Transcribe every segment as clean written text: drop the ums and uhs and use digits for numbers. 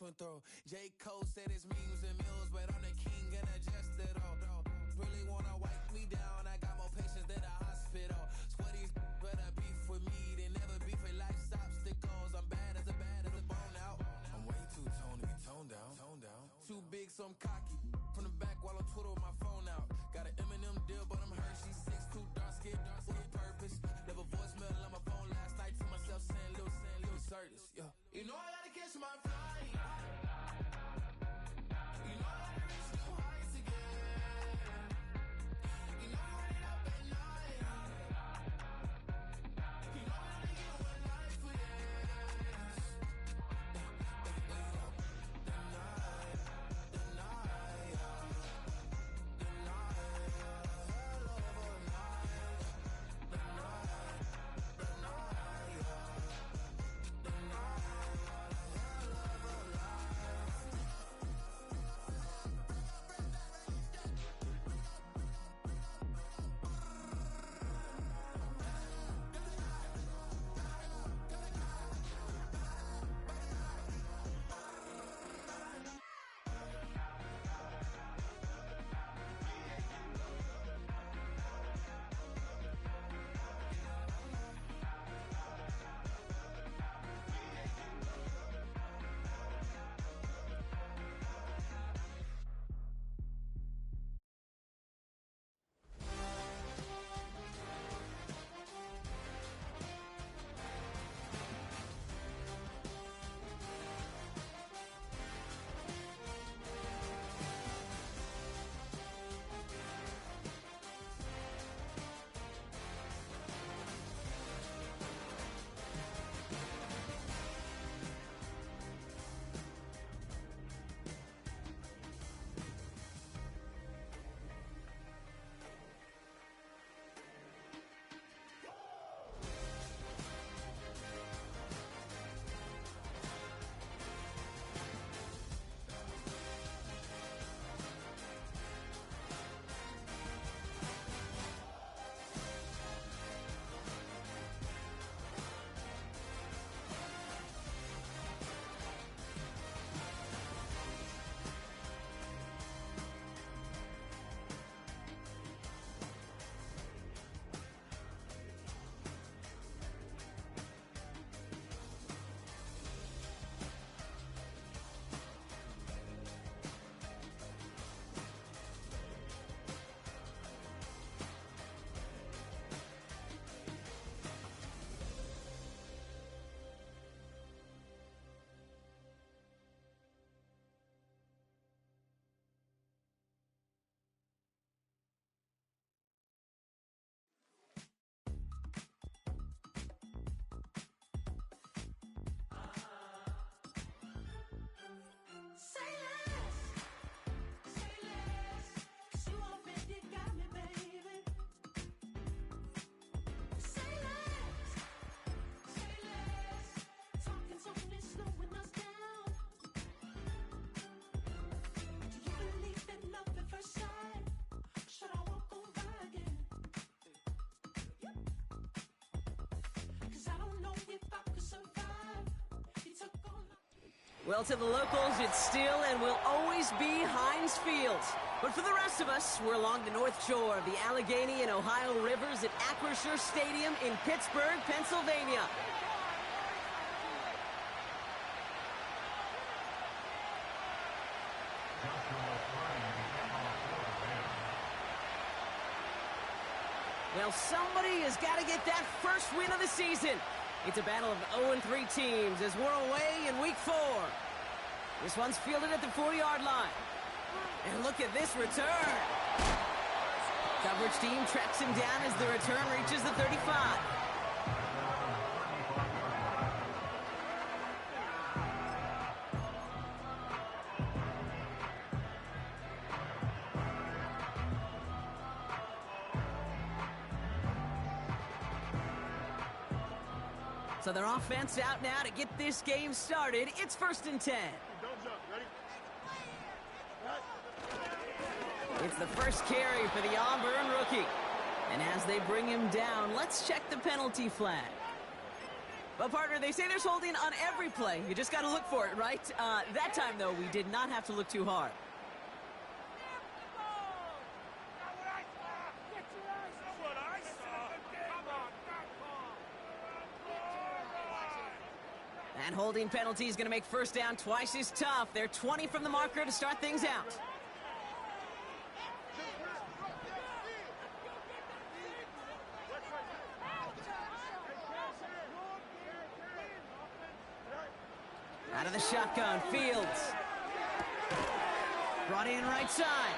and throw. J. Cole said it's memes and mills, but I'm the king and I just it all. Really wanna wipe me down, I got more patience than a hospital. Swear these better beef with me, they never beef with life's obstacles. I'm bad as a bone out. I'm way too toned to be toned down. Too big, so I'm cocky. From the back while I'm Twitter with my phone out. Got an Eminem deal, but I'm Hershey. 6'2", dark skin, with purpose. Never voicemail on my phone last night to myself saying, Lil Curtis, yeah. You know I gotta catch my flight. You know I gotta reach new heights again. You know I run it up at night. You know I only get one life for this. Well, to the locals, it's still and will always be Heinz Field. But for the rest of us, we're along the north shore of the Allegheny and Ohio Rivers at Acrisure Stadium in Pittsburgh, Pennsylvania. Well, somebody has got to get that first win of the season. It's a battle of 0-3 teams as we're away in week 4. This one's fielded at the 40-yard line. And look at this return. Coverage team tracks him down as the return reaches the 35. So their offense out now to get this game started. It's 1st and 10. Don't jump. Ready? It's the first carry for the Auburn rookie. And as they bring him down, let's check the penalty flag. Well, partner, they say there's holding on every play. You just got to look for it, right? That time, though, we did not have to look too hard. And holding penalty is going to make first down twice as tough. They're 20 from the marker to start things out. Out of the shotgun, Fields. Brought in right side.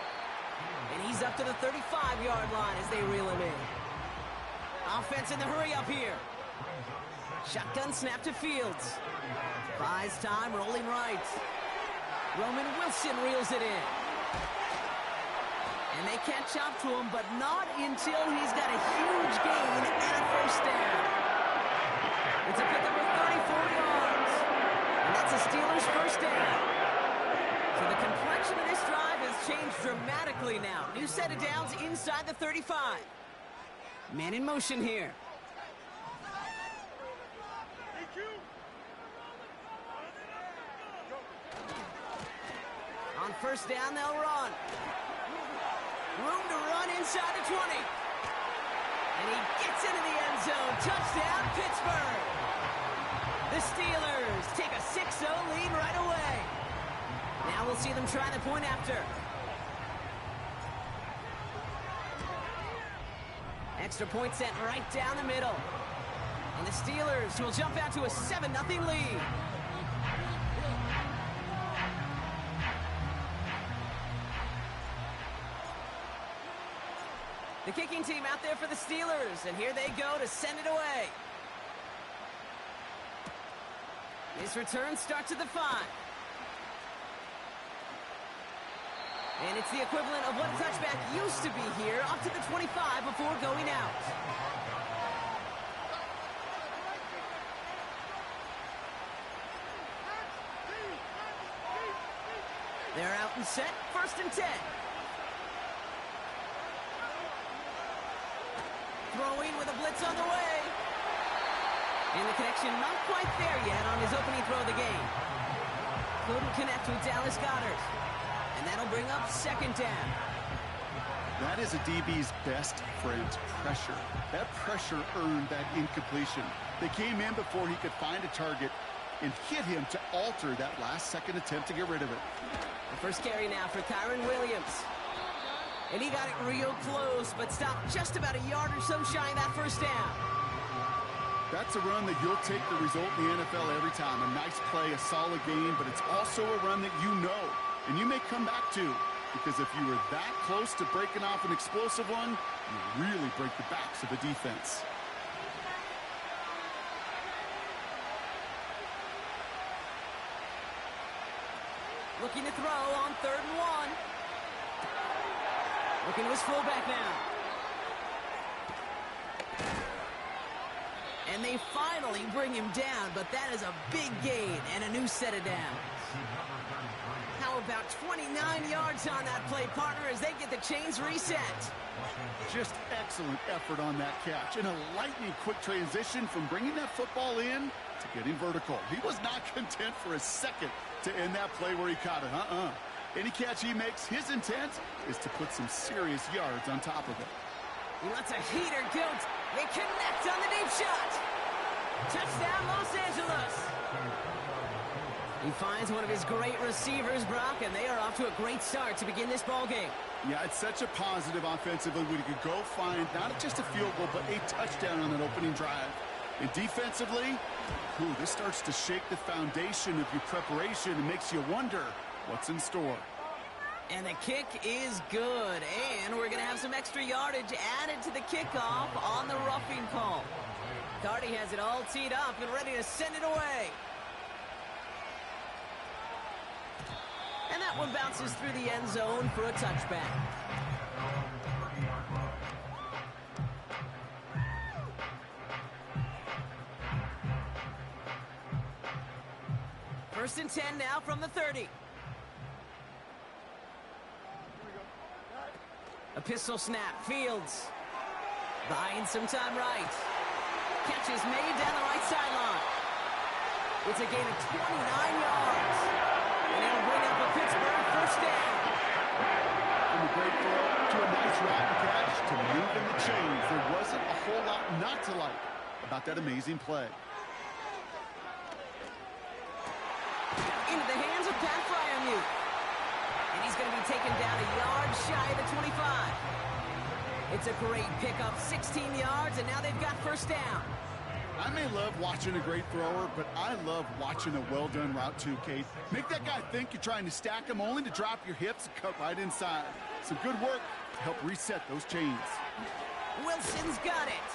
And he's up to the 35-yard line as they reel him in. Offense in the hurry up here. Shotgun snap to Fields. Buys time, rolling right. Roman Wilson reels it in. And they catch up to him, but not until he's got a huge gain and a first down. It's a pickup of 34 yards. And that's a Steelers first down. So the complexion of this drive has changed dramatically now. New set of downs inside the 35. Man in motion here. On first down, they'll run. Room to run inside the 20. And he gets into the end zone. Touchdown, Pittsburgh. The Steelers take a 6-0 lead right away. Now we'll see them try the point after. Extra point sent right down the middle. And the Steelers will jump out to a 7-0 lead. The kicking team out there for the Steelers, and here they go to send it away. His return starts at the 5. And it's the equivalent of what a touchback used to be here, up to the 25 before going out. They're out and set, 1st and 10. Throwing with a blitz on the way. And the connection not quite there yet on his opening throw of the game. Couldn't connect with Dallas Goedert. And that'll bring up 2nd down. That is a DB's best friend, pressure. That pressure earned that incompletion. They came in before he could find a target and hit him to alter that last-second attempt to get rid of it. The first carry now for Kyren Williams. And he got it real close, but stopped just about a yard or so shy of that first down. That's a run that you'll take the result in the NFL every time. A nice play, a solid game, but it's also a run that you know, and you may come back to, because if you were that close to breaking off an explosive one, you really break the backs of the defense. Looking to throw on 3rd and 1. Looking to his fullback now. And they finally bring him down, but that is a big gain and a new set of downs. How about 29 yards on that play, partner, as they get the chains reset? Just excellent effort on that catch. And a lightning quick transition from bringing that football in to getting vertical. He was not content for a second to end that play where he caught it. Any catch he makes, his intent is to put some serious yards on top of it. He lets a heater go. They connect on the deep shot. Touchdown, Los Angeles. He finds one of his great receivers, Brock, and they are off to a great start to begin this ball game. Yeah, it's such a positive offensively when you could go find not just a field goal, but a touchdown on that opening drive. And defensively, this starts to shake the foundation of your preparation and makes you wonder what's in store. And the kick is good, and we're going to have some extra yardage added to the kickoff on the roughing call. Cardi has it all teed up and ready to send it away. And that one bounces through the end zone for a touchback. First and 10 now from the 30. A pistol snap, Fields. Buying some time right. Catch is made down the right sideline. It's a gain of 29 yards. And it'll bring up a Pittsburgh first down. From a great throw to a nice route and catch to move in the chains. There wasn't a whole lot not to like about that amazing play. Into the hands of Pat Freiermuth. And he's going to be taken down a yard shy of the 25. It's a great pickup, 16 yards, and now they've got first down. I may love watching a great thrower, but I love watching a well-done route too, Kate. Make that guy think you're trying to stack him only to drop your hips and cut right inside. Some good work to help reset those chains. Wilson's got it.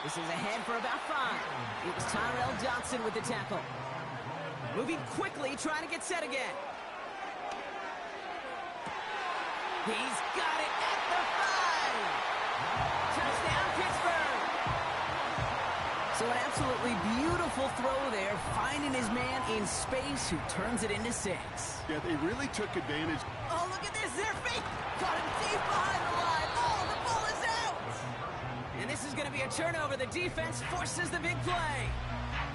This is ahead for about 5. It was Tyrell Johnson with the tackle. Moving quickly, trying to get set again. He's got it at the 5. Touchdown, Pittsburgh. So an absolutely beautiful throw there, finding his man in space who turns it into 6. Yeah, they really took advantage. Oh, look at this. They're fake. Caught him deep behind the line. Oh, the ball is out. And this is going to be a turnover. The defense forces the big play.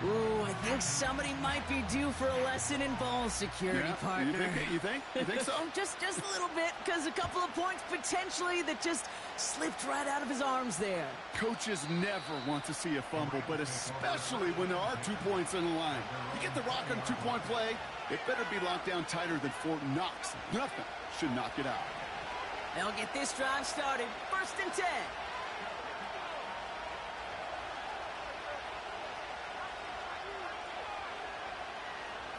Ooh, I think somebody might be due for a lesson in ball security, partner. You think so? just a little bit, because a couple of points potentially that just slipped right out of his arms there. Coaches never want to see a fumble, but especially when there are 2 points on the line. You get the rock on a 2-point play, it better be locked down tighter than Fort Knox. Nothing should knock it out. They'll get this drive started. 1st and 10.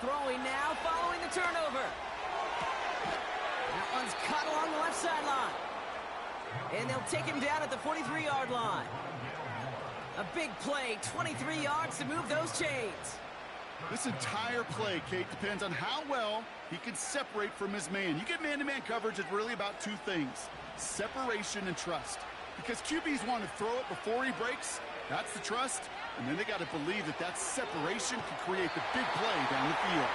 Throwing now, following the turnover. That one's cut along the left sideline. And they'll take him down at the 43-yard line. A big play, 23 yards to move those chains. This entire play, Kate, depends on how well he can separate from his man. You get man-to-man coverage, it's really about 2 things: separation and trust. Because QBs want to throw it before he breaks. That's the trust. And then they got to believe that that separation can create the big play down the field.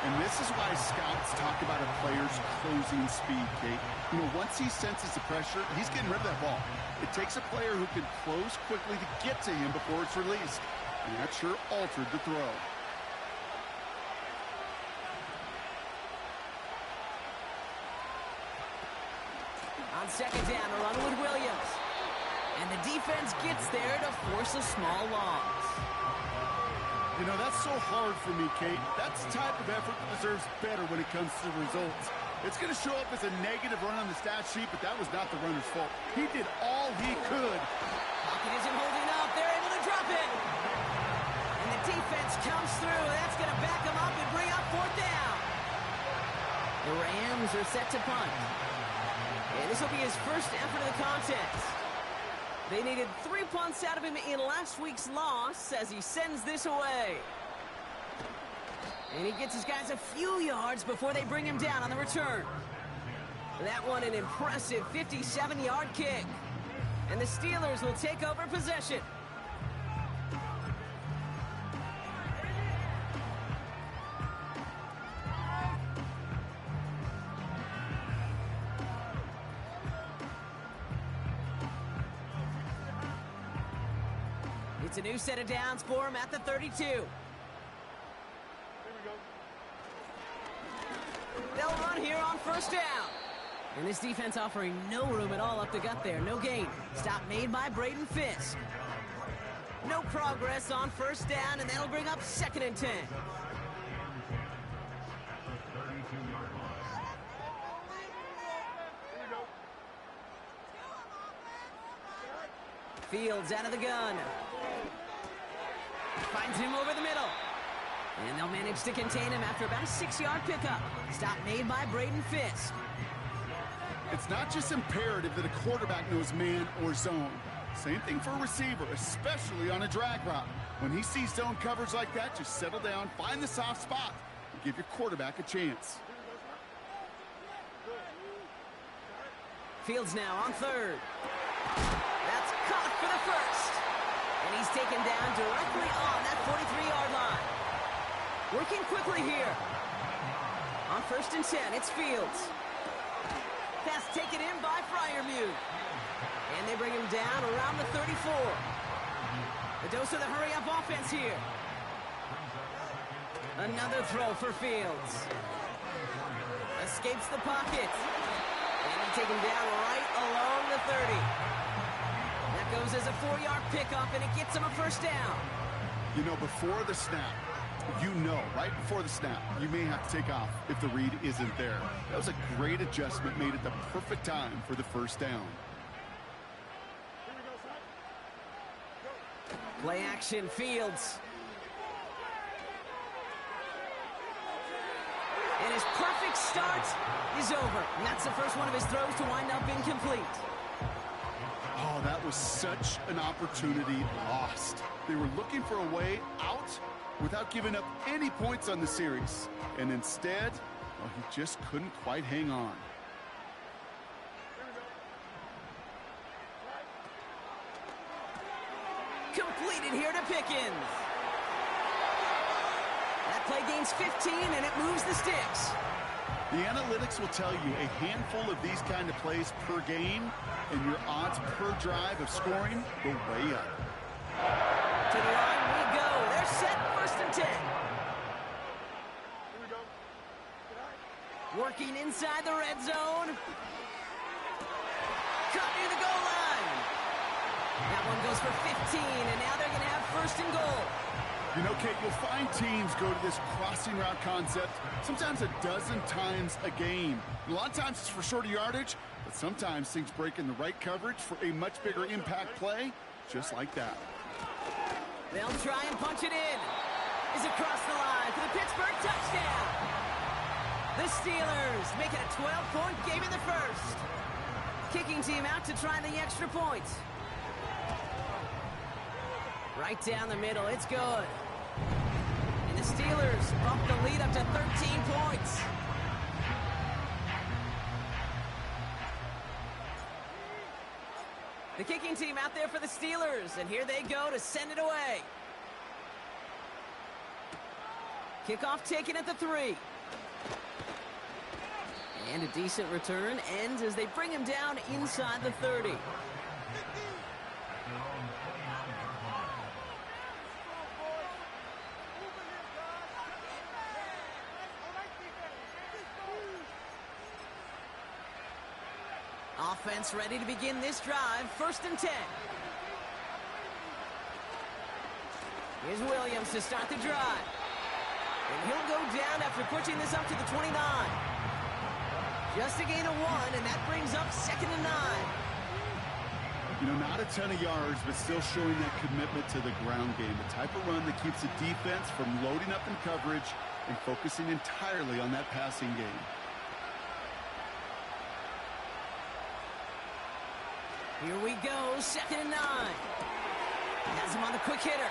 And this is why scouts talk about a player's closing speed, Kate. You know, once he senses the pressure, he's getting rid of that ball. It takes a player who can close quickly to get to him before it's released. And that sure altered the throw. On 2nd down, a run with Williams. And the defense gets there to force a small loss. You know, that's so hard for me, Kate. That's the type of effort that deserves better when it comes to the results. It's going to show up as a negative run on the stat sheet, but that was not the runner's fault. He did all he could. Pocket isn't holding up. They're able to drop it. And the defense comes through. That's going to back them up and bring up 4th down. The Rams are set to punt. And this will be his first effort of the contest. They needed 3 punts out of him in last week's loss as he sends this away. And he gets his guys a few yards before they bring him down on the return. That one an impressive 57-yard kick. And the Steelers will take over possession. It's a new set of downs for him at the 32. They'll run here on 1st down. And this defense offering no room at all up the gut there. No gain. Stop made by Braden Fisk. No progress on 1st down, and that'll bring up 2nd and 10. Fields out of the gun. Finds him over the middle. And they'll manage to contain him after about a 6-yard pickup. Stop made by Braden Fisk. It's not just imperative that a quarterback knows man or zone. Same thing for a receiver, especially on a drag route. When he sees zone coverage like that, just settle down, find the soft spot, and give your quarterback a chance. Fields now on 3rd. That's caught for the 1st. And he's taken down directly on that 43-yard line. Working quickly here. On 1st and 10, it's Fields. Pass taken in by Freiermuth. And they bring him down around the 34. A dose of the hurry-up offense here. Another throw for Fields. Escapes the pocket. And he taken down right along the 30. That goes as a 4-yard pickoff, and it gets him a first down. You know, before the snap, right before the snap, you may have to take off if the read isn't there. That was a great adjustment made at the perfect time for the first down. Play action, Fields. And his perfect start is over. And that's the first one of his throws to wind up incomplete. Oh, that was such an opportunity lost. They were looking for a way out without giving up any points on the series. And instead, well, he just couldn't quite hang on. Completed here to Pickens. That play gains 15, and it moves the sticks. The analytics will tell you a handful of these kind of plays per game, and your odds per drive of scoring go way up. To the line we go. They're set, 1st and 10. Working inside the red zone. Cut near the goal line. That one goes for 15, and now they're going to have 1st and goal. You know, Kate, you'll find teams go to this crossing route concept sometimes a dozen times a game. A lot of times it's for shorter yardage, but sometimes things break in the right coverage for a much bigger impact play, just like that. They'll try and punch it in. Is across the line for the Pittsburgh touchdown. The Steelers make it a 12-point game in the first. Kicking team out to try the extra point. Right down the middle, it's good. And the Steelers bump the lead up to 13 points. The kicking team out there for the Steelers, and here they go to send it away. Kickoff taken at the 3. And a decent return ends as they bring him down inside the 30. Offense ready to begin this drive. 1st and 10. Here's Williams to start the drive. And he'll go down after pushing this up to the 29. Just a gain of 1, and that brings up 2nd and 9. You know, not a ton of yards, but still showing that commitment to the ground game. The type of run that keeps the defense from loading up in coverage and focusing entirely on that passing game. Here we go, 2nd and 9. Has him on the quick hitter.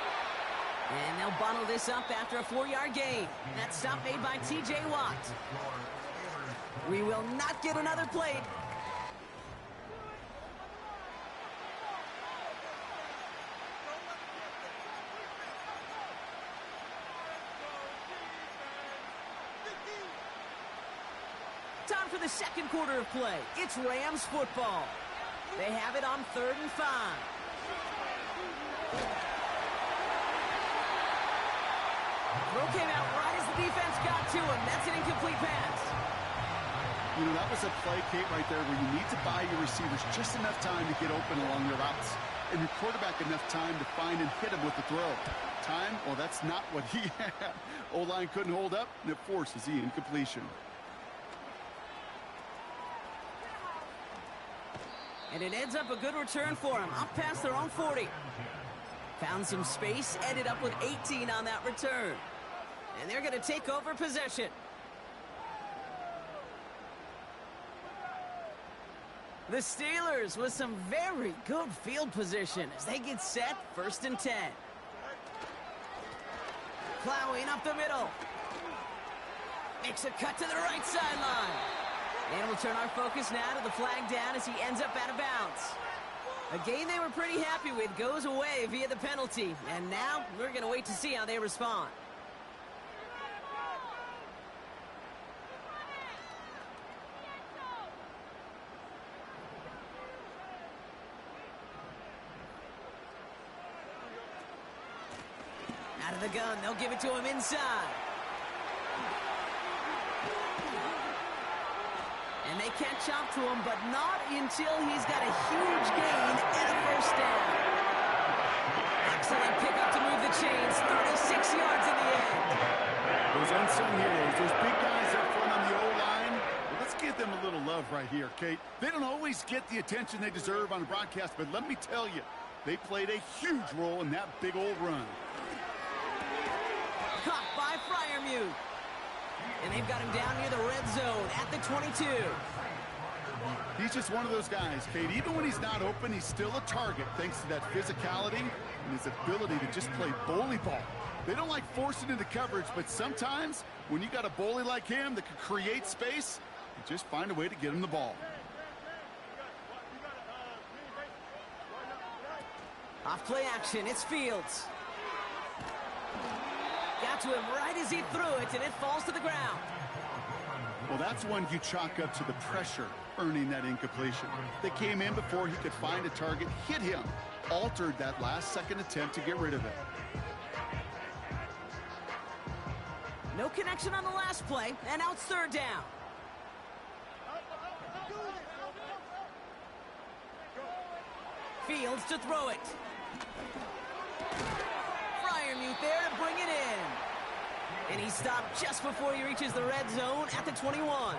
And they'll bottle this up after a 4-yard gain. That stop made by T.J. Watt. We will not get another play. Time for the second quarter of play. It's Rams football. They have it on 3rd and 5. Throw came out right as the defense got to him. That's an incomplete pass. You know, that was a play, Kate, right there where you need to buy your receivers just enough time to get open along their routes. And your quarterback enough time to find and hit him with the throw. Time? Well, that's not what he had. O-line couldn't hold up, and it forces the incompletion. And it ends up a good return for him, up past their own 40. Found some space, ended up with 18 on that return. And they're going to take over possession. The Steelers with some very good field position as they get set, 1st and 10. Plowing up the middle. Makes a cut to the right sideline. And we'll turn our focus now to the flag down as he ends up out of bounds. A game they were pretty happy with goes away via the penalty. And now we're going to wait to see how they respond. Out of the gun, they'll give it to him inside. And they catch up to him, but not until he's got a huge gain and a first down. Excellent pickup to move the chains. 36 yards in the end. Those unsung heroes, those big guys up front on the O-line, well, let's give them a little love right here, Kate. They don't always get the attention they deserve on a broadcast, but let me tell you, they played a huge role in that big old run. Caught by Freiermuth. And they've got him down near the red zone at the 22. He's just one of those guys, Kate. Even when he's not open, he's still a target thanks to that physicality and his ability to just play bully ball. They don't like forcing into coverage, but sometimes when you got a bully like him that can create space, you just find a way to get him the ball. Off play action, it's Fields. Got to him right as he threw it, and it falls to the ground. Well, that's one you chalk up to the pressure earning that incompletion. They came in before he could find a target, hit him, altered that last-second attempt to get rid of it. No connection on the last play, and now it's third down. Fields to throw it. Freiermuth there to bring it in. And he stopped just before he reaches the red zone at the 21.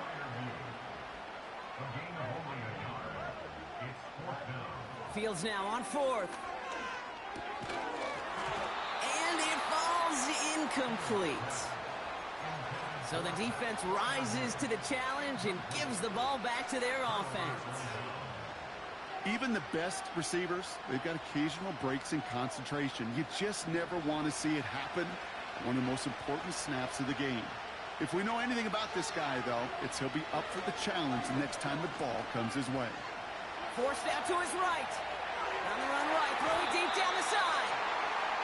Fields now on fourth. And it falls incomplete. So the defense rises to the challenge and gives the ball back to their offense. Even the best receivers, they've got occasional breaks in concentration. You just never want to see it happen. One of the most important snaps of the game. If we know anything about this guy, though, it's he'll be up for the challenge the next time the ball comes his way. Forced out to his right. On the run right, throwing deep down the side.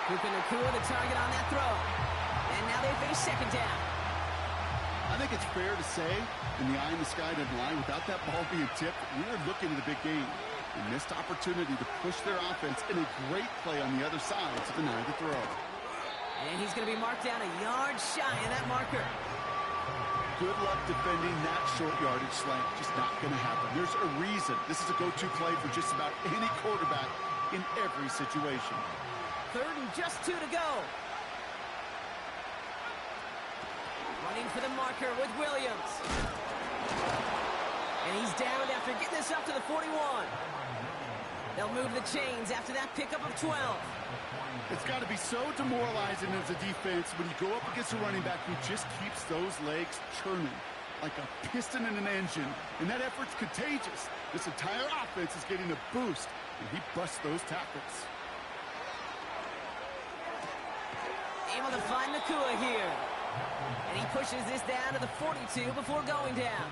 Puka Nacua the target on that throw. And now they face second down. I think it's fair to say, in the eye in the sky doesn't lie, without that ball being tipped, we are looking at a big game. A missed opportunity to push their offense in a great play on the other side to deny the throw. And he's going to be marked down a yard shy of that marker. Good luck defending that short yardage slant. Just not going to happen. There's a reason this is a go-to play for just about any quarterback in every situation. Third and just 2 to go. Running for the marker with Williams. And he's down after getting this up to the 41. They'll move the chains after that pickup of 12. It's got to be so demoralizing as a defense when you go up against a running back who just keeps those legs churning like a piston in an engine, and that effort's contagious. This entire offense is getting a boost, and he busts those tackles. Able to find Nacua here. And he pushes this down to the 42 before going down.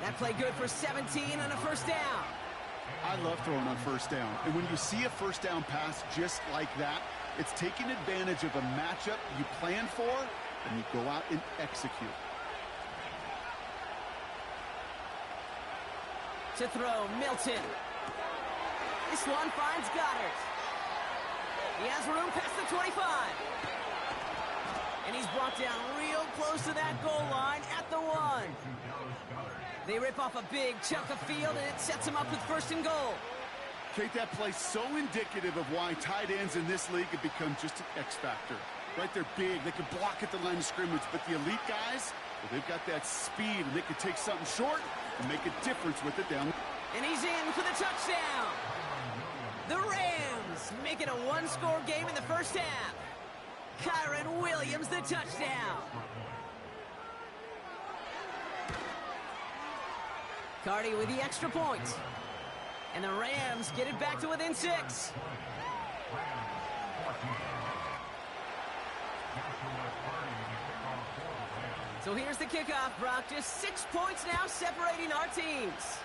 That play good for 17 and a first down. I love throwing on first down. And when you see a first down pass just like that, it's taking advantage of a matchup you plan for, and you go out and execute. To throw, Milton. This one finds Goddard. He has room past the 25. And he's brought down real close to that goal line at the 1. They rip off a big chunk of field, and it sets them up with first and goal. Kate, that play's so indicative of why tight ends in this league have become just an X factor. Right, they're big, they can block at the line of scrimmage, but the elite guys, well, they've got that speed, and they can take something short and make a difference with it down. And he's in for the touchdown. The Rams make it a one-score game in the first half. Kyren Williams, the touchdown. Cardi with the extra point. And the Rams get it back to within 6. So here's the kickoff, Brock. Just 6 points now separating our teams.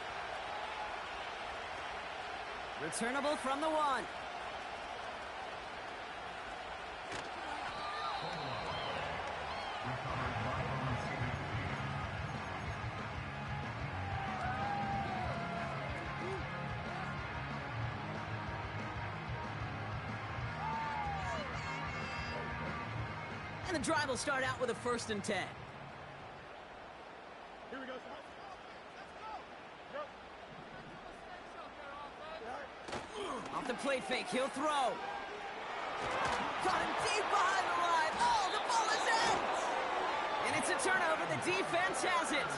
Returnable from the 1. And the drive will start out with a 1st and 10. Here we go. Off the play fake, he'll throw. Got him deep behind the line. Oh, the ball is in! And it's a turnover. The defense has it.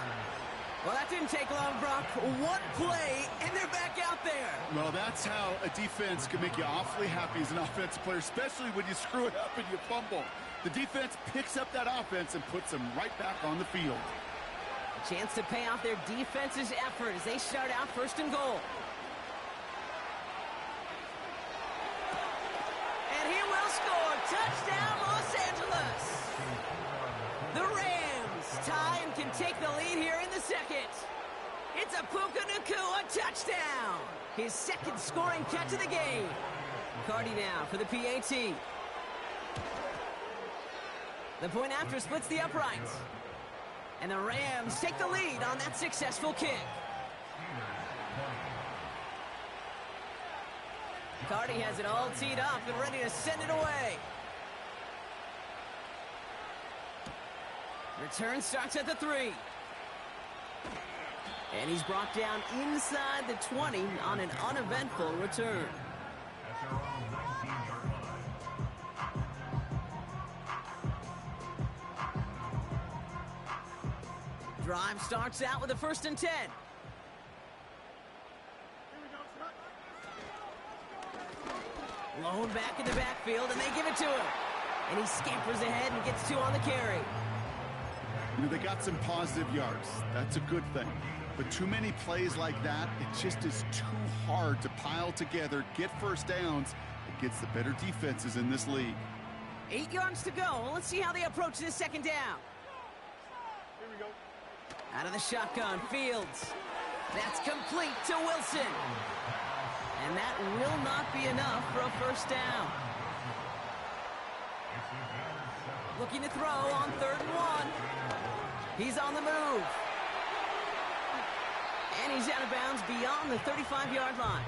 Well, that didn't take long, Brock. One play, and they're back out there. Well, that's how a defense can make you awfully happy as an offensive player, especially when you screw it up and you fumble. The defense picks up that offense and puts them right back on the field. A chance to pay off their defense's effort as they start out 1st and goal. And he will score. Touchdown, Los Angeles. The Rams tie and can take the lead here in the 2nd. It's a Puka Nacua touchdown. His 2nd scoring catch of the game. Cardi now for the PAT. The point after splits the uprights. And the Rams take the lead on that successful kick. Cardi has it all teed up and ready to send it away. Return starts at the 3. And he's brought down inside the 20 on an uneventful return. Drive starts out with a 1st and 10. Lone back in the backfield, and they give it to him. And he scampers ahead and gets 2 on the carry. You know, they got some positive yards. That's a good thing. But too many plays like that, it just is too hard to pile together, get 1st downs against the better defenses in this league. 8 yards to go. Well, let's see how they approach this 2nd down. Here we go. Out of the shotgun, Fields. That's complete to Wilson. And that will not be enough for a 1st down. Looking to throw on 3rd and 1. He's on the move. And he's out of bounds beyond the 35-yard line.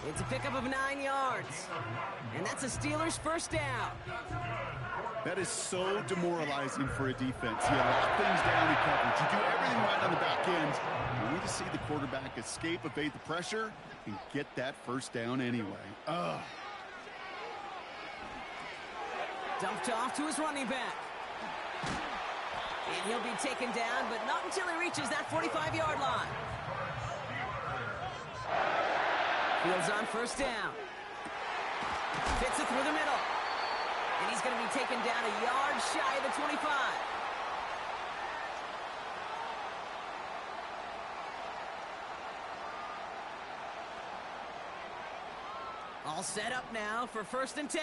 It's a pickup of 9 yards. And that's a Steelers' 1st down. That is so demoralizing for a defense. You lock things down in coverage. You do everything right on the back end. You need to see the quarterback escape, evade the pressure, and get that 1st down anyway. Ugh. Dumped off to his running back. And he'll be taken down, but not until he reaches that 45-yard line. Fields on 1st down. Fits it through the middle. And he's going to be taken down a yard shy of the 25. All set up now for 1st and 10.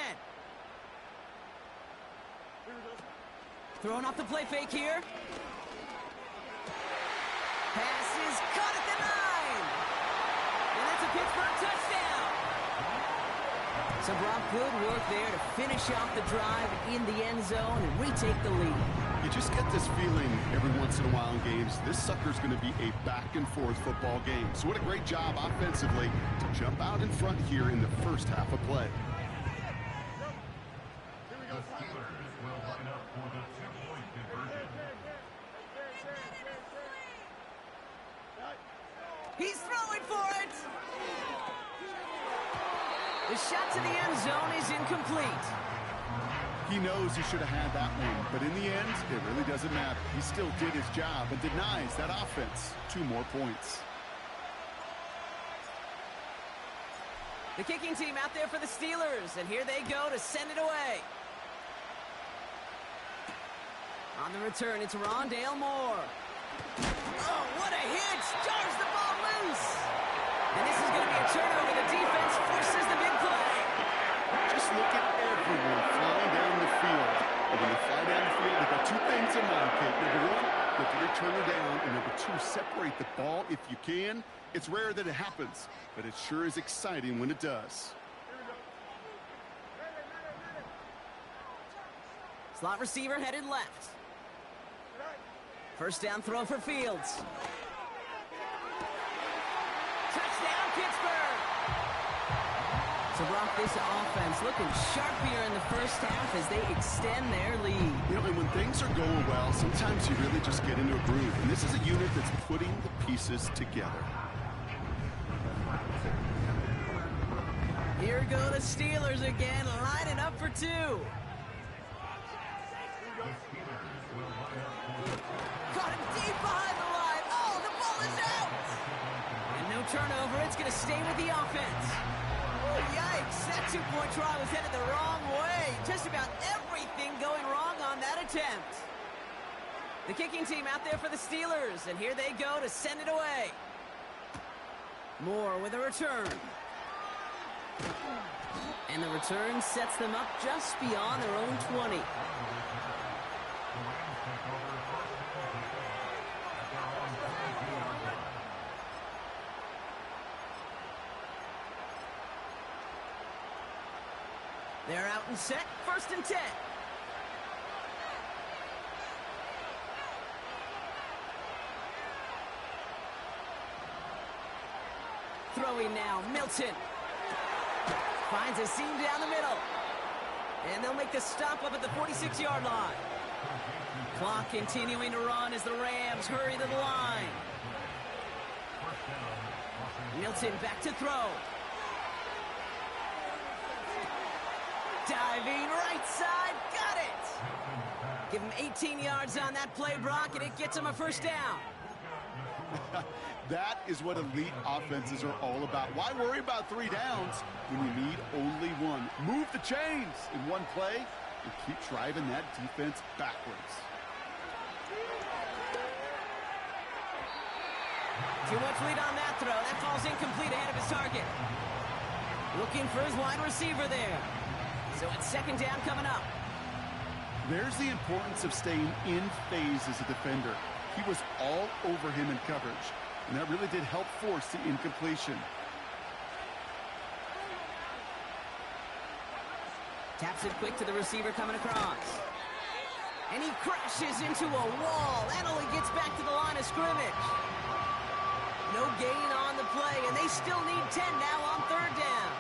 Throwing off the play fake here. Pass is caught at the 9. And that's a Pittsburgh touchdown. So Brock, good work there to finish off the drive in the end zone and retake the lead. You just get this feeling every once in a while in games. This sucker's going to be a back-and-forth football game. So what a great job offensively to jump out in front here in the 1st half of play. He's throwing for it. The shot to the end zone is incomplete. He knows he should have had that one, but in the end, it really doesn't matter. He still did his job and denies that offense 2 more points. The kicking team out there for the Steelers, and here they go to send it away. On the return, it's Rondale Moore. Oh, what a hit! Jars the ball loose! And this is going to be a turnover. The defense forces the big play. Just look at everyone flying down the field. And when they fly down the field, they've got 2 things in mind, Kate. Number 1, you have to return her down. And number 2, separate the ball if you can. It's rare that it happens, but it sure is exciting when it does. Slot receiver headed left. 1st down throw for Fields. Touchdown, Pittsburgh! So Brock, this offense looking sharp here in the first half as they extend their lead. You know, and when things are going well, sometimes you really just get into a groove. And this is a unit that's putting the pieces together. Here go the Steelers again, lining up for two. Caught him deep behind the line. Oh, the ball is out. And no turnover. It's going to stay with the offense. Oh, yikes. That two-point try was headed the wrong way. Just about everything going wrong on that attempt. The kicking team out there for the Steelers, and here they go to send it away. Moore with a return. And the return sets them up just beyond their own 20. They're out and set, 1st and 10. Throwing now, Milton. Finds a seam down the middle. And they'll make the stop up at the 46-yard line. Clock continuing to run as the Rams hurry to the line. Milton back to throw. Diving right side, got it! Give him 18 yards on that play, Brock, and it gets him a 1st down. That is what elite offenses are all about. Why worry about 3 downs when you need only one? Move the chains in one play and keep driving that defense backwards. Too much lead on that throw. That falls incomplete ahead of his target. Looking for his wide receiver there. So it's 2nd down coming up. There's the importance of staying in phase as a defender. He was all over him in coverage, and that really did help force the incompletion. Taps it quick to the receiver coming across. And he crashes into a wall. That only gets back to the line of scrimmage. No gain on the play, and they still need 10 now on 3rd down.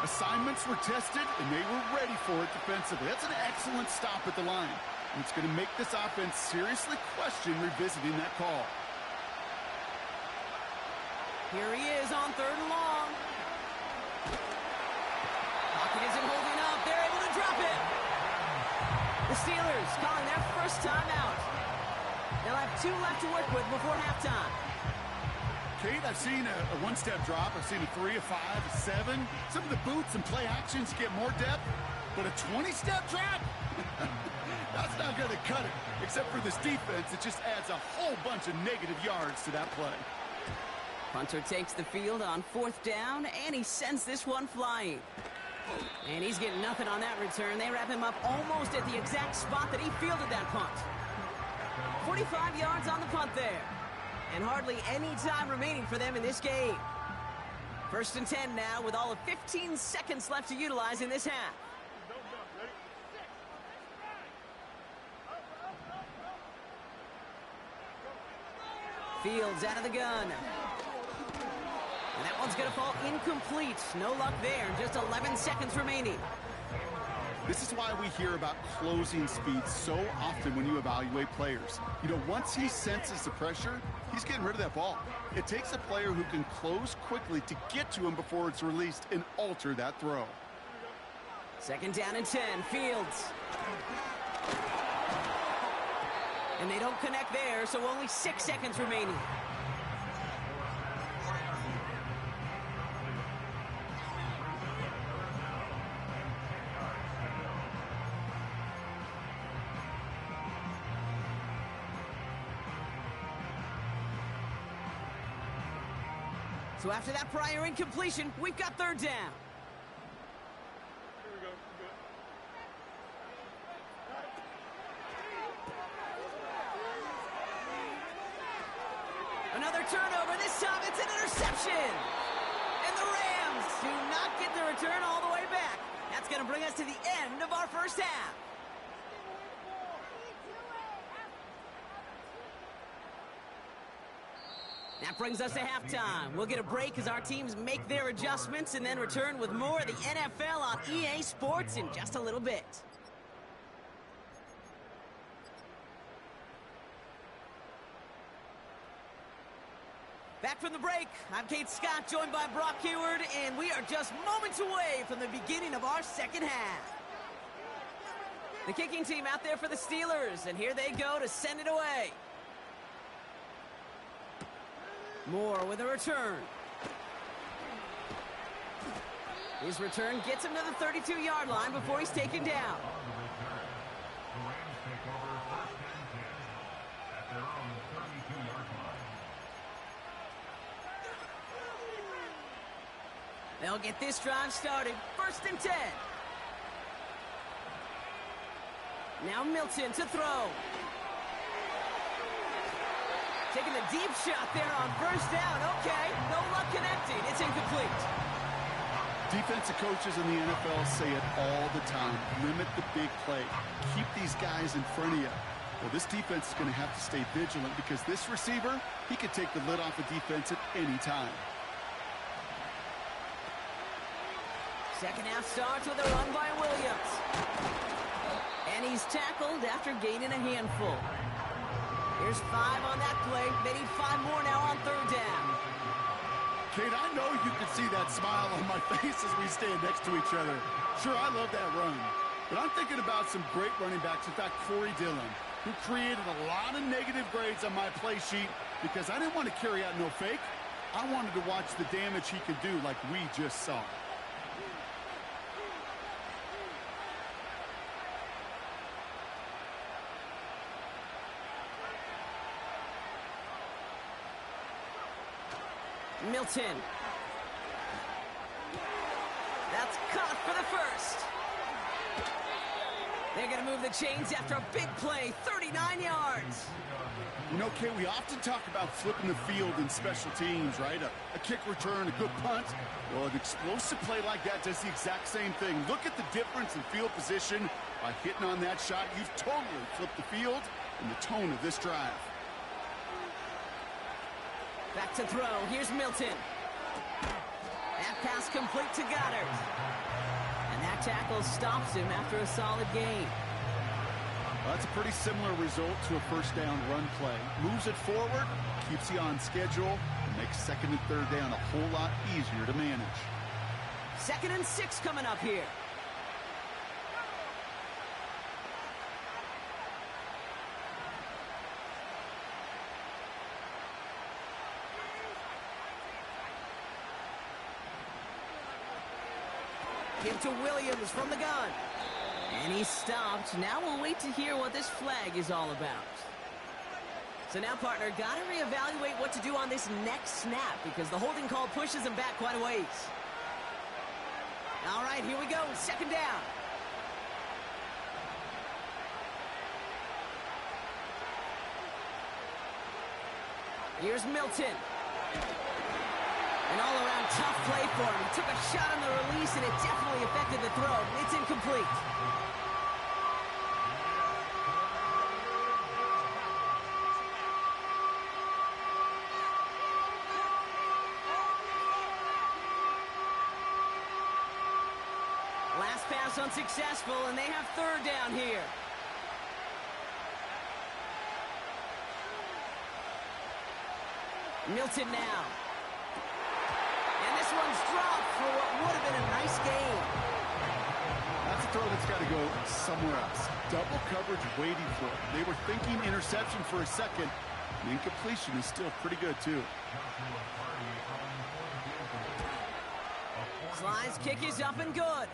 Assignments were tested, and they were ready for it defensively. That's an excellent stop at the line. And it's going to make this offense seriously question revisiting that call. Here he is on 3rd and long. Pocket isn't holding up. They're able to drop it. The Steelers calling their 1st timeout. They'll have 2 left to work with before halftime. Kate, I've seen a 1-step drop. I've seen a 3, a 5, a 7. Some of the boots and play actions get more depth, but a 20-step drop? That's not going to cut it. Except for this defense, it just adds a whole bunch of negative yards to that play. Punter takes the field on 4th down, and he sends this one flying. And he's getting nothing on that return. They wrap him up almost at the exact spot that he fielded that punt. 45 yards on the punt there. And hardly any time remaining for them in this game. 1st and 10 now with all of 15 seconds left to utilize in this half. Fields out of the gun. And that one's going to fall incomplete. No luck there. Just 11 seconds remaining. This is why we hear about closing speed so often when you evaluate players. You know, once he senses the pressure, he's getting rid of that ball. It takes a player who can close quickly to get to him before it's released and alter that throw. 2nd down and 10. Fields. And they don't connect there, so only 6 seconds remaining. So after that prior incompletion, we've got 3rd down. Another turnover. This time it's an interception. And the Rams do not get the return all the way back. That's going to bring us to the end of our 1st half. That brings us to halftime. We'll get a break as our teams make their adjustments and then return with more of the NFL on EA Sports in just a little bit. Back from the break, I'm Kate Scott, joined by Brock Hayward, and we are just moments away from the beginning of our second half. The kicking team out there for the Steelers, and here they go to send it away. Moore with a return. His return gets him to the 32-yard line before he's taken down. They'll get this drive started. 1st and 10. Now Milton to throw. Taking the deep shot there on 1st down. Okay, no luck connecting. It's incomplete. Defensive coaches in the NFL say it all the time. Limit the big play. Keep these guys in front of you. Well, this defense is going to have to stay vigilant because this receiver, he could take the lid off a defense at any time. Second half starts with a run by Williams. And he's tackled after gaining a handful. Here's 5 on that play. They need 5 more now on 3rd down. Kate, I know you can see that smile on my face as we stand next to each other. Sure, I love that run. But I'm thinking about some great running backs. In fact, Corey Dillon, who created a lot of negative grades on my play sheet because I didn't want to carry out no fake. I wanted to watch the damage he could do like we just saw. Milton. That's caught for the 1st. They're going to move the chains after a big play, 39 yards. You know, Kay, we often talk about flipping the field in special teams, right? A kick return, a good punt. Well, an explosive play like that does the exact same thing. Look at the difference in field position. By hitting on that shot, you've totally flipped the field and the tone of this drive. Back to throw. Here's Milton. That pass complete to Goddard. And that tackle stops him after a solid gain. Well, that's a pretty similar result to a 1st down run play. Moves it forward, keeps you on schedule, and makes 2nd and 3rd down a whole lot easier to manage. 2nd and 6 coming up here. Give to Williams from the gun. And he's stopped. Now we'll wait to hear what this flag is all about. So now, partner, got to reevaluate what to do on this next snap because the holding call pushes him back quite a ways. All right, here we go. 2nd down. Here's Milton. An all-around tough play for him. He took a shot on the release, and it definitely affected the throw. It's incomplete. Last pass unsuccessful, and they have 3rd down here. Milton now. And this one's dropped for what would have been a nice gain. That's a throw that's got to go somewhere else. Double coverage waiting for it. They were thinking interception for a second. The incompletion is still pretty good, too. Sly's kick is up and good.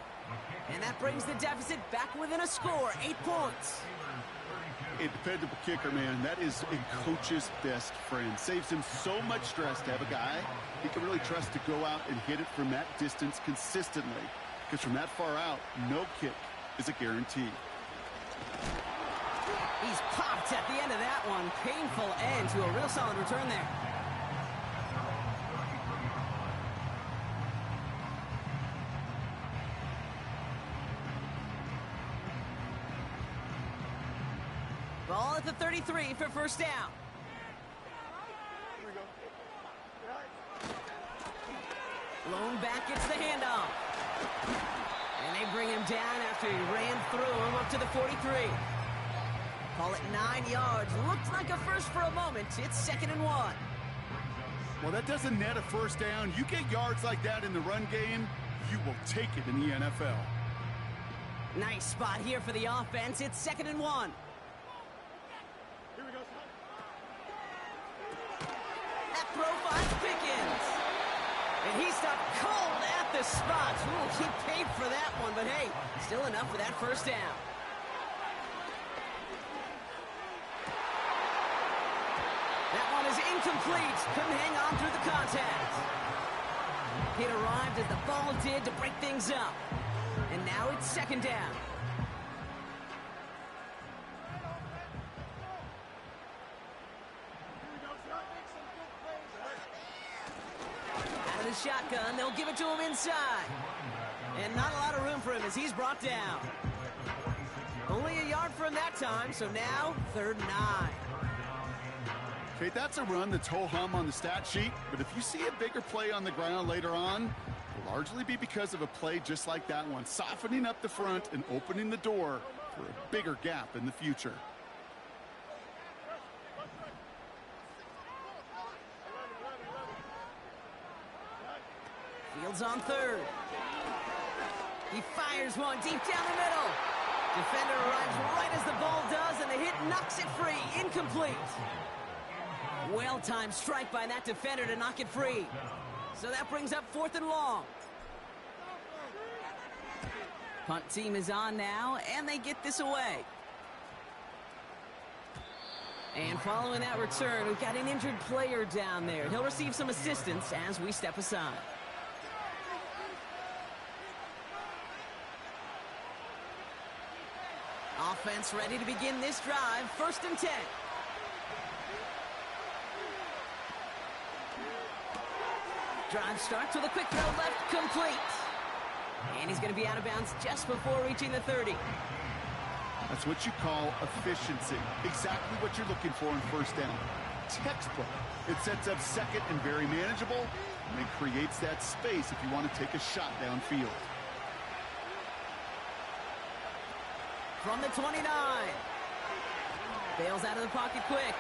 And that brings the deficit back within a score, 8 points. A dependable kicker, man. That is a coach's best friend. Saves him so much stress to have a guy he can really trust to go out and hit it from that distance consistently. Because from that far out, no kick is a guarantee. He's popped at the end of that one. Painful end to a real solid return there. Ball at the 33 for 1st down. Lone back gets the handoff. And they bring him down after he ran through him up to the 43. Call it 9 yards. Looks like a first for a moment. It's 2nd and 1. Well, that doesn't net a first down. You get yards like that in the run game, you will take it in the NFL. Nice spot here for the offense. It's 2nd and 1. That throw finds Pickens. And he stopped cold at the spot. Ooh, he paid for that one, but hey, still enough for that first down. That one is incomplete. Couldn't hang on through the contact. It arrived as the ball did to break things up. And now it's 2nd down. Out of the shotgun, they'll give it to him inside. And not a lot of room for him as he's brought down. Only a yard for him that time, so now 3rd and 9. Okay, that's a run that's ho-hum on the stat sheet, but if you see a bigger play on the ground later on, it'll largely be because of a play just like that one, softening up the front and opening the door for a bigger gap in the future. Fields on 3rd. He fires one deep down the middle. Defender arrives right as the ball does, and the hit knocks it free. Incomplete. Well-timed strike by that defender to knock it free. So that brings up 4th and long. Punt team is on now, and they get this away. And following that return, we've got an injured player down there. He'll receive some assistance as we step aside. Offense ready to begin this drive. 1st and 10. Drive starts with a quick throw left, complete. And he's going to be out of bounds just before reaching the 30. That's what you call efficiency. Exactly what you're looking for in 1st down. Textbook. It sets up 2nd and very manageable, and it creates that space if you want to take a shot downfield. From the 29. Bails out of the pocket quick.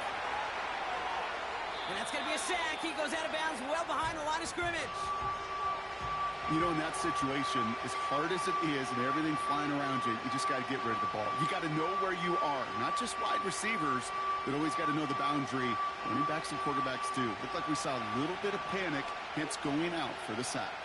And that's going to be a sack. He goes out of bounds well behind the line of scrimmage. You know, in that situation, as hard as it is and everything flying around you, you just got to get rid of the ball. You got to know where you are. Not just wide receivers, but always got to know the boundary. Running backs and quarterbacks do. Looked like we saw a little bit of panic, hence going out for the sack.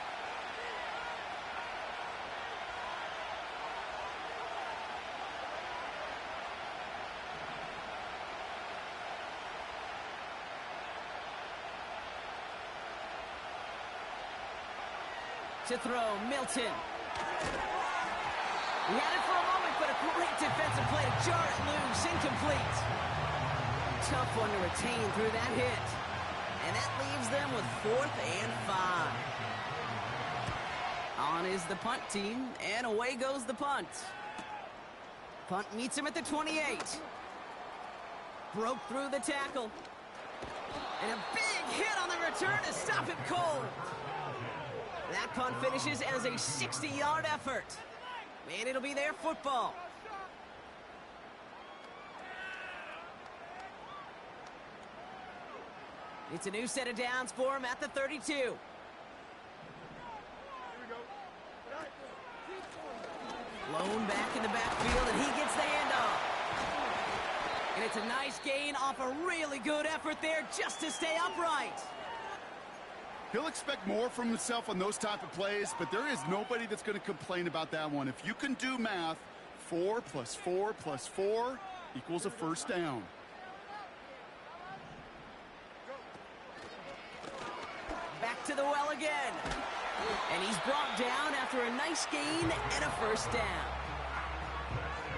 To throw, Milton. He had it for a moment, but a great defensive play to jar it loose. Incomplete. Tough one to retain through that hit. And that leaves them with 4th and 5. On is the punt team, and away goes the punt. Punt meets him at the 28. Broke through the tackle. And a big hit on the return to stop him cold. That punt finishes as a 60-yard effort. And it'll be their football. It's a new set of downs for him at the 32. Lone back in the backfield, and he gets the handoff. And it's a nice gain off a really good effort there just to stay upright. He'll expect more from himself on those type of plays, but there is nobody that's going to complain about that one. If you can do math, 4 + 4 + 4 equals a first down. Back to the well again. And he's brought down after a nice gain and a first down.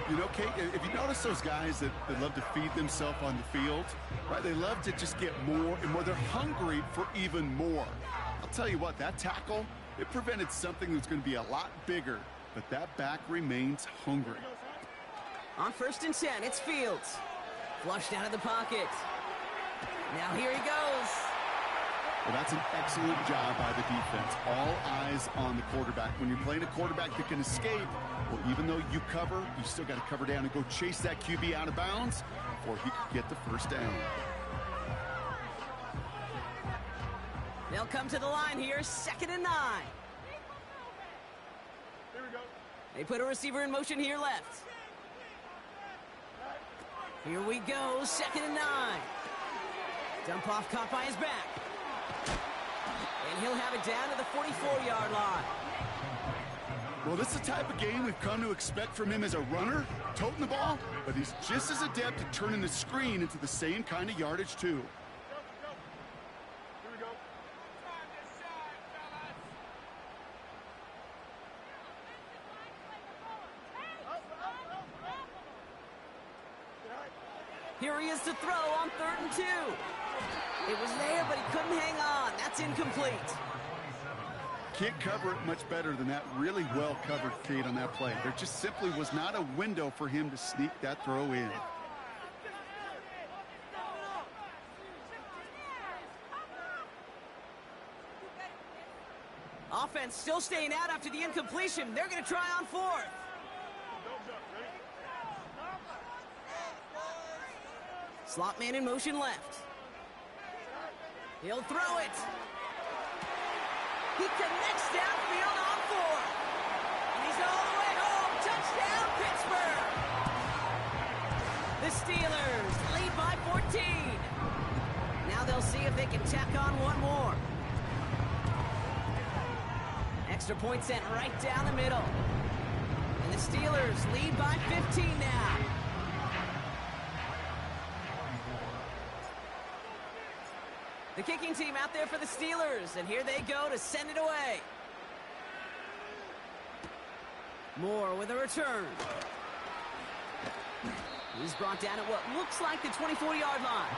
You know, Kate, if you notice those guys that love to feed themselves on the field, right? They love to just get more and more. They're hungry for even more. I'll tell you what, that tackle, it prevented something that's going to be a lot bigger, but that back remains hungry. On 1st and 10, it's Fields. Flushed out of the pocket. Now here he goes. Well, that's an excellent job by the defense. All eyes on the quarterback. When you're playing a quarterback that can escape, well, even though you cover, you still got to cover down and go chase that QB out of bounds before he could get the first down. They'll come to the line here, 2nd and 9. Here we go. They put a receiver in motion here left. Here we go, 2nd and 9. Dump off caught by his back. And he'll have it down to the 44-yard line. Well, this is the type of game we've come to expect from him as a runner, toting the ball, but he's just as adept at turning the screen into the same kind of yardage, too. Here he is to throw on 3rd and 2. It was there, but he couldn't hang on. That's incomplete. Can't cover it much better than that really well-covered feed on that play. There just simply was not a window for him to sneak that throw in. Offense still staying out after the incompletion. They're going to try on 4th. Slot man in motion left. He'll throw it. He connects downfield on 4th. And he's all the way home. Touchdown, Pittsburgh. The Steelers lead by 14. Now they'll see if they can tack on one more. Extra point sent right down the middle. And the Steelers lead by 15 now. The kicking team out there for the Steelers, and here they go to send it away. Moore with a return. He's brought down at what looks like the 24-yard line.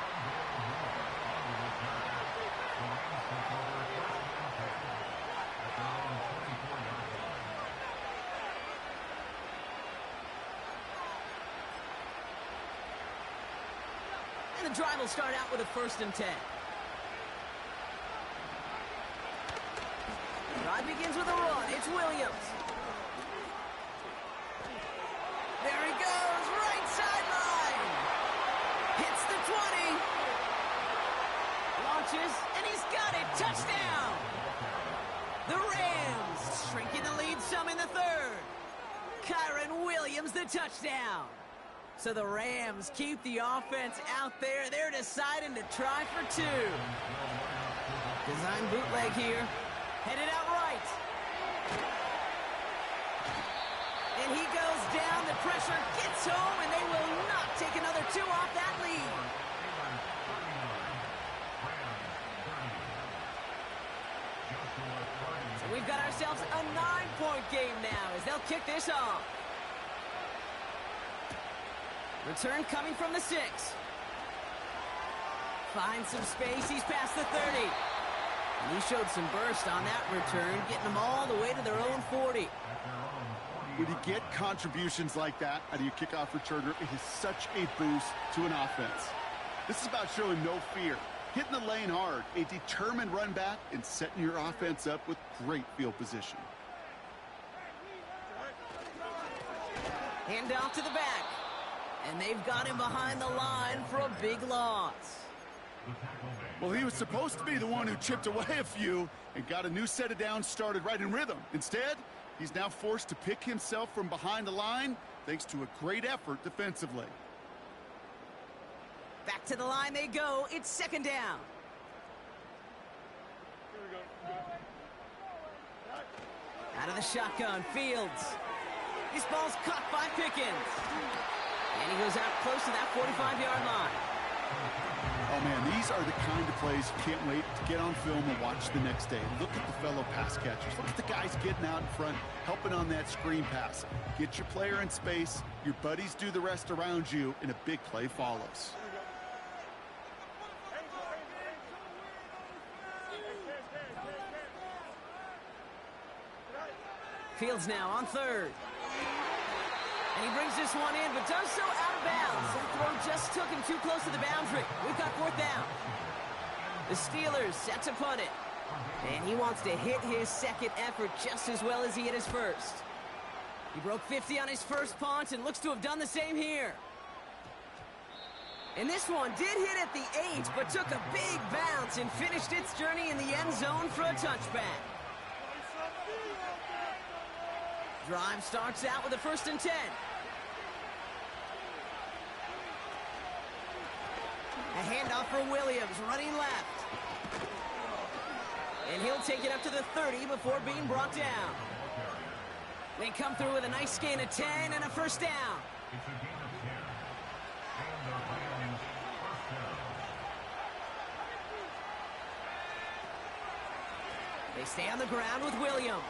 And the drive will start out with a 1st and 10. Drive begins with a run. It's Williams. There he goes, right sideline. Hits the 20. Launches, and he's got it. Touchdown. The Rams shrinking the lead some in the 3rd. Kyren Williams, the touchdown. So the Rams keep the offense out there. They're deciding to try for 2. Design bootleg here. Headed out right. And he goes down. The pressure gets home, and they will not take another 2 off that lead. So we've got ourselves a 9-point game now as they'll kick this off. Return coming from the 6. Finds some space. He's past the 30. And he showed some burst on that return, getting them all the way to their own 40. When you get contributions like that out of your kickoff returner, it is such a boost to an offense. This is about showing no fear, hitting the lane hard, a determined run back, and setting your offense up with great field position. Hand off to the back. And they've got him behind the line for a big loss. Well, he was supposed to be the one who chipped away a few and got a new set of downs started right in rhythm. Instead, he's now forced to pick himself from behind the line thanks to a great effort defensively. Back to the line they go. It's 2nd down. Out of the shotgun, Fields. This ball's caught by Pickens. And he goes out close to that 45-yard line. Oh, man, these are the kind of plays you can't wait to get on film and watch the next day. Look at the fellow pass catchers. Look at the guys getting out in front, helping on that screen pass. Get your player in space, your buddies do the rest around you, and a big play follows. Fields now on 3rd. And he brings this one in, but does so out of bounds. That throw just took him too close to the boundary. We've got 4th down. The Steelers set to punt it. And he wants to hit his second effort just as well as he hit his first. He broke 50 on his first punt and looks to have done the same here. And this one did hit at the 8, but took a big bounce and finished its journey in the end zone for a touchback. Drive starts out with a 1st and 10. A handoff for Williams, running left. And he'll take it up to the 30 before being brought down. They come through with a nice gain of 10 and a 1st down. They stay on the ground with Williams.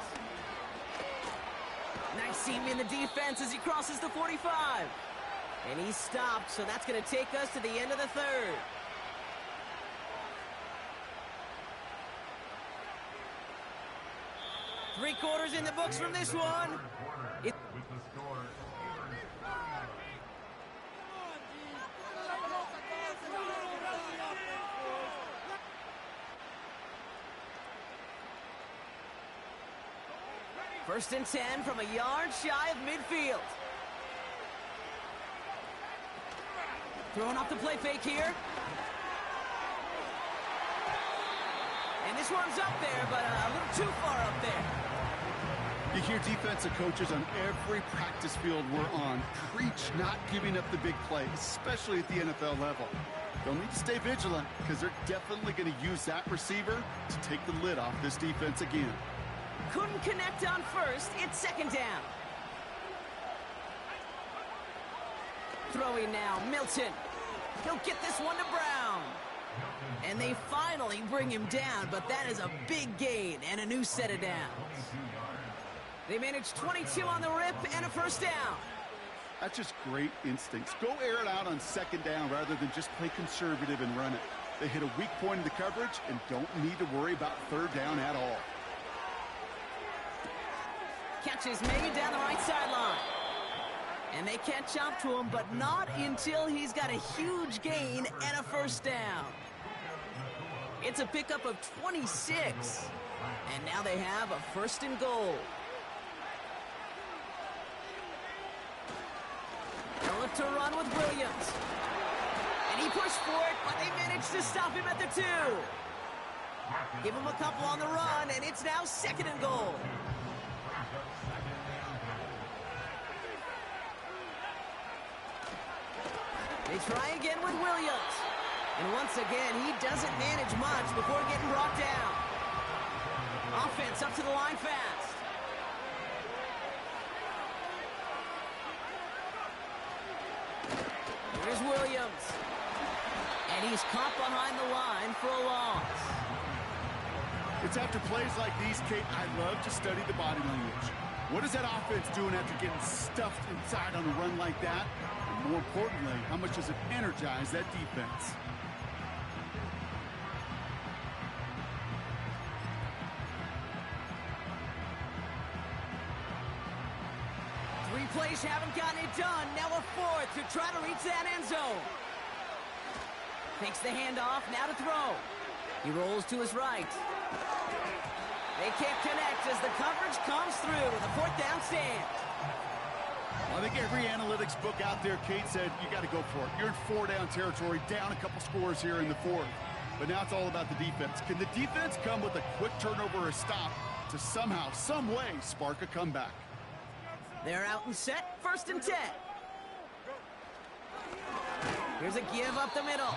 Nice seam in the defense as he crosses the 45. And he's stopped, so that's going to take us to the end of the 3rd. Three quarters in the books from this one. First and 10 from a yard shy of midfield. Throwing off the play fake here. And this one's up there, but a little too far up there. You hear defensive coaches on every practice field we're on preach not giving up the big play, especially at the NFL level. They'll need to stay vigilant because they're definitely going to use that receiver to take the lid off this defense again. Couldn't connect on first. It's 2nd down. Throwing now, Milton. He'll get this one to Brown. And they finally bring him down, but that is a big gain and a new set of downs. They managed 22 on the rip and a 1st down. That's just great instincts. Go air it out on 2nd down rather than just play conservative and run it. They hit a weak point in the coverage and don't need to worry about 3rd down at all. Catch is made down the right sideline. And they catch up to him, but not until he's got a huge gain and a 1st down. It's a pickup of 26. And now they have a 1st and goal. They'll look to run with Williams. And he pushed for it, but they managed to stop him at the 2. Give him a couple on the run, and it's now 2nd and goal. They try again with Williams. And once again, he doesn't manage much before getting brought down. Offense up to the line fast. Here's Williams. And he's caught behind the line for a loss. It's after plays like these, Kate, I love to study the body language. What is that offense doing after getting stuffed inside on a run like that? And more importantly, how much does it energize that defense? Three plays haven't gotten it done. Now a 4th to try to reach that end zone. Takes the handoff, now to throw. He rolls to his right. They can't connect as the coverage comes through. The 4th down stand. I think every analytics book out there, Kate, said you got to go for it. You're in 4-down territory, down a couple scores here in the 4th. But now it's all about the defense. Can the defense come with a quick turnover or a stop to somehow, some way, spark a comeback? They're out and set, 1st and 10. Here's a give up the middle.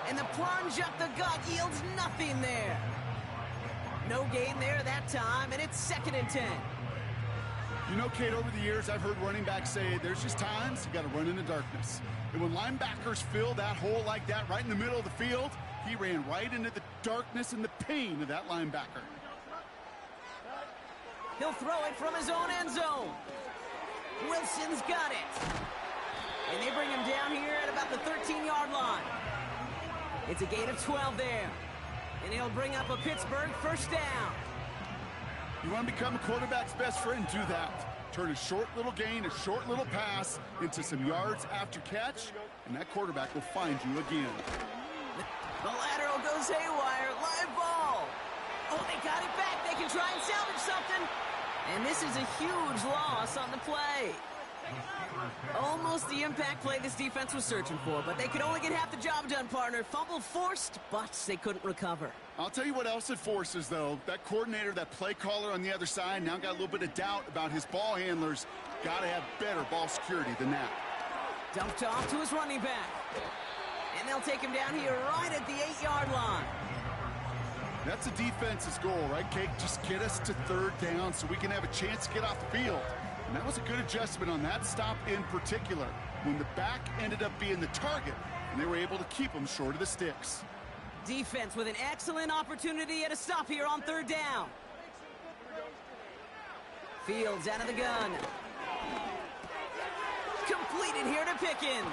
And the plunge up the gut yields nothing there. No gain there that time, and it's 2nd and 10. You know, Kate, over the years, I've heard running backs say there's just times you got to run in the darkness. And when linebackers fill that hole like that right in the middle of the field, he ran right into the darkness and the pain of that linebacker. He'll throw it from his own end zone. Wilson's got it. And they bring him down here at about the 13-yard line. It's a gain of 12 there. And he'll bring up a Pittsburgh 1st down. You want to become a quarterback's best friend? Do that. Turn a short little gain, a short little pass into some yards after catch, and that quarterback will find you again. The lateral goes goes haywire. Live ball. Oh, they got it back. They can try and salvage something. And this is a huge loss on the play. Almost the impact play this defense was searching for, but they could only get half the job done, partner. Fumble forced, but they couldn't recover. I'll tell you what else it forces, though. That coordinator, that play caller on the other side, now got a little bit of doubt about his ball handlers. Got to have better ball security than that. Dumped off to his running back. And they'll take him down here right at the 8-yard line. That's the defense's goal, right, Kate? Just get us to third down so we can have a chance to get off the field. And that was a good adjustment on that stop in particular, when the back ended up being the target, and they were able to keep him short of the sticks. Defense with an excellent opportunity at a stop here on third down. Fields out of the gun. Completed here to Pickens.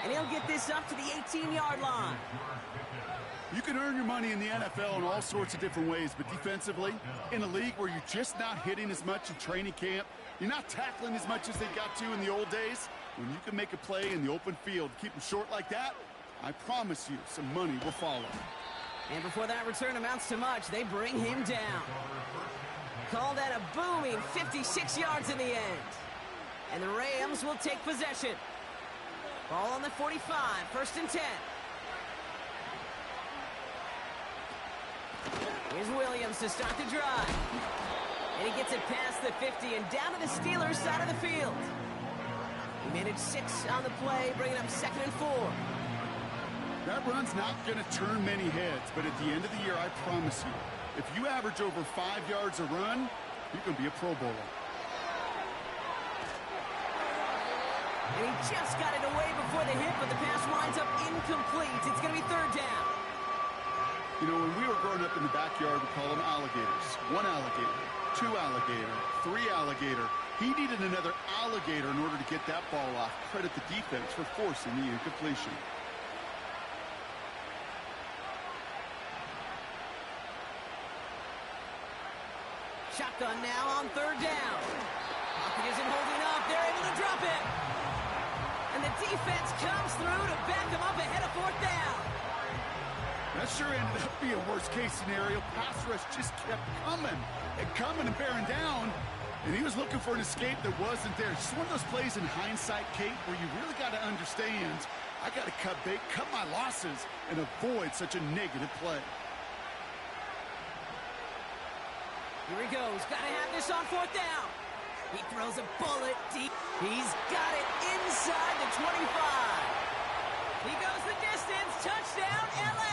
And he'll get this up to the 18-yard line. You can earn your money in the NFL in all sorts of different ways, but defensively, in a league where you're just not hitting as much in training camp, you're not tackling as much as they got to in the old days, when you can make a play in the open field, keep them short like that, I promise you some money will follow. And before that return amounts to much, they bring him down. Call that a booming 56 yards in the end. And the Rams will take possession. Ball on the 45, 1st and 10. Here's Williams to start the drive. And he gets it past the 50 and down to the Steelers' side of the field. He managed 6 on the play, bringing up 2nd and 4. That run's not going to turn many heads, but at the end of the year, I promise you, if you average over 5 yards a run, you're going to be a Pro Bowler. And he just got it away before the hit, but the pass winds up incomplete. It's going to be third down. You know, when we were growing up in the backyard, we call them alligators. 1 alligator, 2 alligator, 3 alligator. He needed another alligator in order to get that ball off. Credit the defense for forcing the incompletion. Shotgun now on third down. Pocket isn't holding up. They're able to drop it. And the defense comes through to back them up ahead of 4th down. That sure ended up being a worst-case scenario. Pass rush just kept coming and bearing down. And he was looking for an escape that wasn't there. It's one of those plays in hindsight, Kate, where you really got to understand, I got to cut bait, cut my losses, and avoid such a negative play. Here he goes. Got to have this on 4th down. He throws a bullet deep. He's got it inside the 25. He goes the distance. Touchdown, L.A.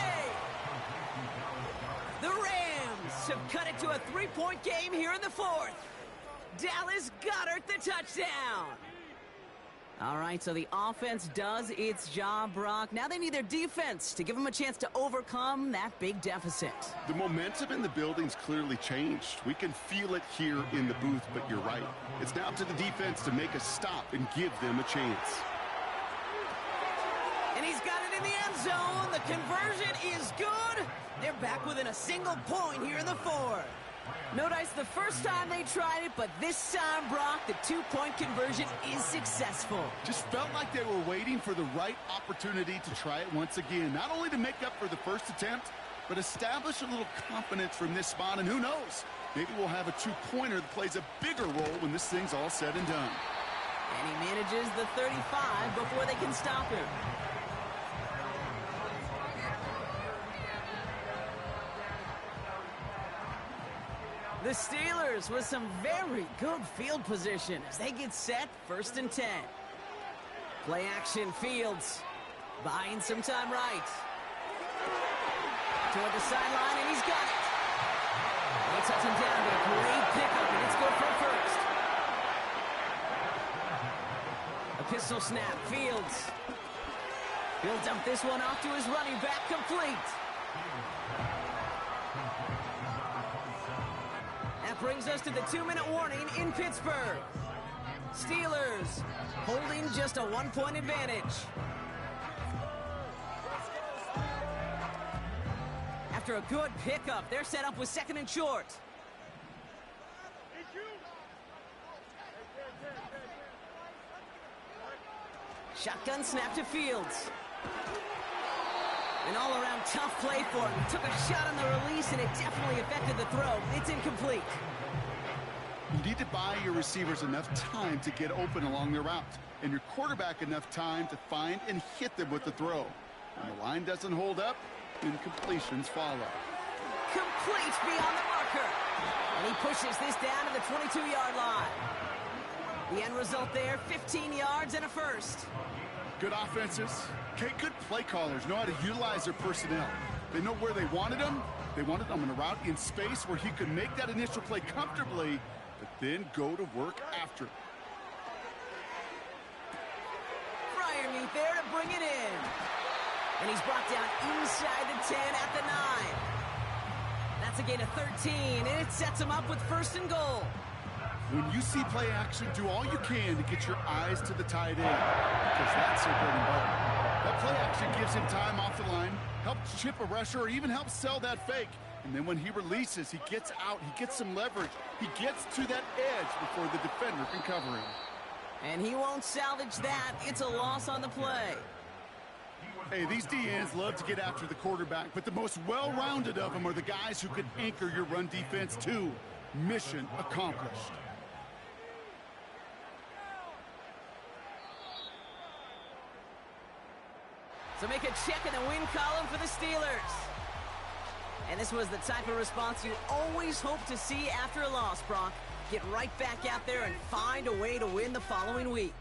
The Rams have cut it to a 3-point game here in the 4th. Dallas Goedert the touchdown. All right, so the offense does its job, Brock. Now they need their defense to give them a chance to overcome that big deficit. The momentum in the building's clearly changed. We can feel it here in the booth, but you're right. It's now up to the defense to make a stop and give them a chance. And he's got it in the end zone. The conversion is good. They're back within a single point here in the 4th. No dice the first time they tried it, but this time, Brock, the 2-point conversion is successful. Just felt like they were waiting for the right opportunity to try it once again. Not only to make up for the first attempt, but establish a little confidence from this spot. And who knows, maybe we'll have a 2-pointer that plays a bigger role when this thing's all said and done. And he manages the 35 before they can stop him. The Steelers with some very good field position as they get set, 1st and 10. Play action, Fields buying some time right. Toward the sideline, and he's got it. They touch him down, but a great pickup, and it's good for first. A pistol snap, Fields. He'll dump this one off to his running back, complete. That brings us to the 2-minute warning in Pittsburgh. Steelers holding just a 1-point advantage. After a good pickup, they're set up with 2nd and short. Shotgun snap to Fields. An all-around tough play for him. He took a shot on the release, and it definitely affected the throw. It's incomplete. You need to buy your receivers enough time to get open along their route, and your quarterback enough time to find and hit them with the throw. When the line doesn't hold up, incompletions follow. Complete beyond the marker. And he pushes this down to the 22-yard line. The end result there, 15 yards and a first. Good offenses. Okay, good play callers know how to utilize their personnel. They know where they wanted them. They wanted them in a route in space where he could make that initial play comfortably, but then go to work after. Freiermuth there to bring it in. And he's brought down inside the 10 at the 9. That's a gain of 13, and it sets him up with first and goal. When you see play action, do all you can to get your eyes to the tight end, because that's their bread and butter. That play action gives him time off the line, helps chip a rusher, or even helps sell that fake. And then when he releases, he gets out, he gets some leverage. He gets to that edge before the defender can cover him. And he won't salvage that. It's a loss on the play. Hey, these DNs love to get after the quarterback, but the most well-rounded of them are the guys who can anchor your run defense too. Mission accomplished. So make a check in the win column for the Steelers. And this was the type of response you always hope to see after a loss, Brock. Get right back out there and find a way to win the following week.